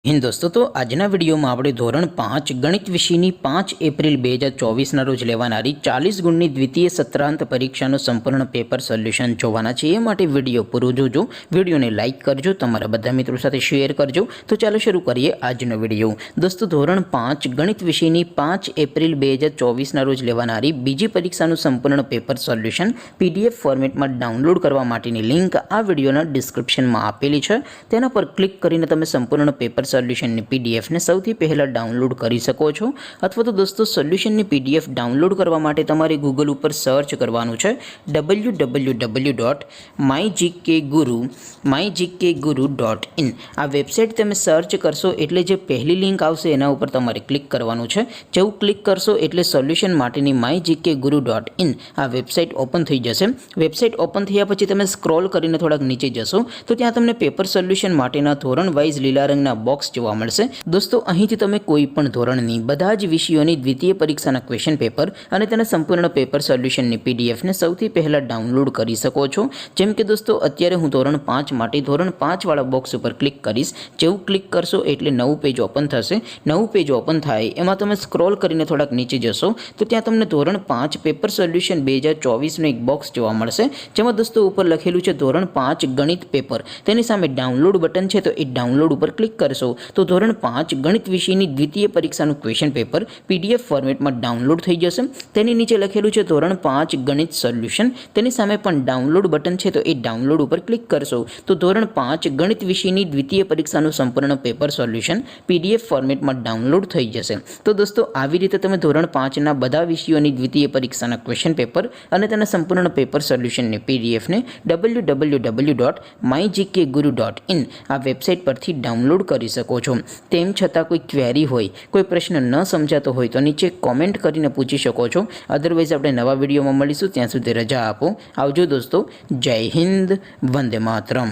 हिंद दोस्तों, तो आजना विडियो में આપણે ધોરણ 5 ગણિત વિષયની 5 એપ્રિલ 2024 રોજ લેવાનારી 40 ગુણની દ્વિતીય સત્રાંત પરીક્ષાનું સંપૂર્ણ પેપર સોલ્યુશન જોવાના છે। એ માટે વિડિયો પૂરો જોજો, વિડિયોને લાઈક કરજો, તમારા બધા મિત્રો સાથે શેર કરજો। તો ચાલો શરૂ કરીએ આજનો વિડિયો। દોસ્તો, ધોરણ 5 ગણિત વિષયની 5 એપ્રિલ 2024 રોજ લેવાનારી બીજી પરીક્ષાનું સંપૂર્ણ પેપર સોલ્યુશન પીડીએફ ફોર્મેટમાં ડાઉનલોડ કરવા માટેની લિંક આ વિડિયોના ડિસ્ક્રિપ્શનમાં આપેલી છે। તેના પર ક્લિક કરીને તમે સંપૂર્ણ પેપર સોલ્યુશનની પીડીએફ ને સૌથી પહેલા ડાઉનલોડ કરી શકો છો। અથવા તો દોસ્તો, સોલ્યુશનની પીડીએફ ડાઉનલોડ કરવા માટે તમારે ગૂગલ ઉપર સર્ચ કરવાનું છે www.mygkguru.in। આ વેબસાઇટ તમે સર્ચ કરશો એટલે જે પહેલી લિંક આવશે એના ઉપર તમારે ક્લિક કરવાનું છે। જેવું ક્લિક કરશો એટલે સોલ્યુશન માટેની mygkguru.in આ વેબસાઇટ ઓપન થઈ જશે। વેબસાઇટ ઓપન થયા પછી તમે સ્ક્રોલ કરીને થોડાક નીચે જશો તો ત્યાં તમને પેપર સોલ્યુશન માટેના ધોરણ વાઇઝ લીલા રંગના બોક્સ જોવા મળશે। દોસ્તો, અહીંથી તમે કોઈ પણ ધોરણની બધા જ વિષયોની દ્વિતીય પરીક્ષાના ક્વેશ્ચન પેપર અને તેના સંપૂર્ણ પેપર સોલ્યુશનની પીડીએફને સૌથી પહેલા ડાઉનલોડ કરી શકો છો। જેમ કે દોસ્તો, અત્યારે હું ધોરણ 5 માટે ધોરણ 5 વાળા બોક્સ ઉપર ક્લિક કરીશ। જેવું ક્લિક કરશો એટલે નવું પેજ ઓપન થશે। નવું પેજ ઓપન થાય એમાં તમે સ્ક્રોલ કરીને થોડાક નીચે જશો તો ત્યાં તમને ધોરણ 5 પેપર સોલ્યુશન 2024નું એક બોક્સ જોવા મળશે, જેમાં દોસ્તો ઉપર લખેલું છે ધોરણ 5 ગણિત પેપર। તેની સામે ડાઉનલોડ બટન છે, તો એ ડાઉનલોડ ઉપર ક્લિક કરશો તો ધોરણ 5 ગણિત વિષયની દ્વિતીય પરીક્ષાનું ક્વેશ્ચન પેપર પીડીએફ ફોર્મેટમાં ડાઉનલોડ થઈ જશે। તેની નીચે લખેલું છે ધોરણ 5 ગણિત સોલ્યુશન। તેની સામે પણ ડાઉનલોડ બટન છે, તો એ ડાઉનલોડ ઉપર ક્લિક કરશો તો ધોરણ 5 ગણિત વિષયની દ્વિતીય પરીક્ષાનું સંપૂર્ણ પેપર સોલ્યુશન પીડીએફ ફોર્મેટમાં ડાઉનલોડ થઈ જશે। તો દોસ્તો, આવી રીતે તમે ધોરણ 5ના બધા વિષયોની દ્વિતીય પરીક્ષાના ક્વેશ્ચન પેપર અને તેના સંપૂર્ણ પેપર સોલ્યુશનની પીડીએફને www.mygkguru.in આ વેબસાઇટ પરથી ડાઉનલોડ કરી શકો છો। તેમ છતાં કોઈ ક્વેરી હોય, કોઈ પ્રશ્ન ન સમજાતો હોય તો નીચે કોમેન્ટ કરીને પૂછી શકો છો। અધરવાઇઝ આપણે નવા વિડીયોમાં મળીશું, ત્યાં સુધી રજા આપો। આવજો દોસ્તો, જય હિન્દ, વંદે માતરમ।